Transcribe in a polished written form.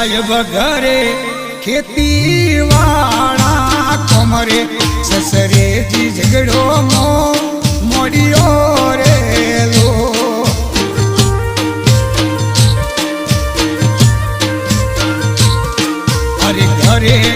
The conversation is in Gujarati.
સાહેબ ઘરે ખેતી વાળા કોમરે સસરેથી ઝઘડો મોડિયો રેલો અરે ઘરે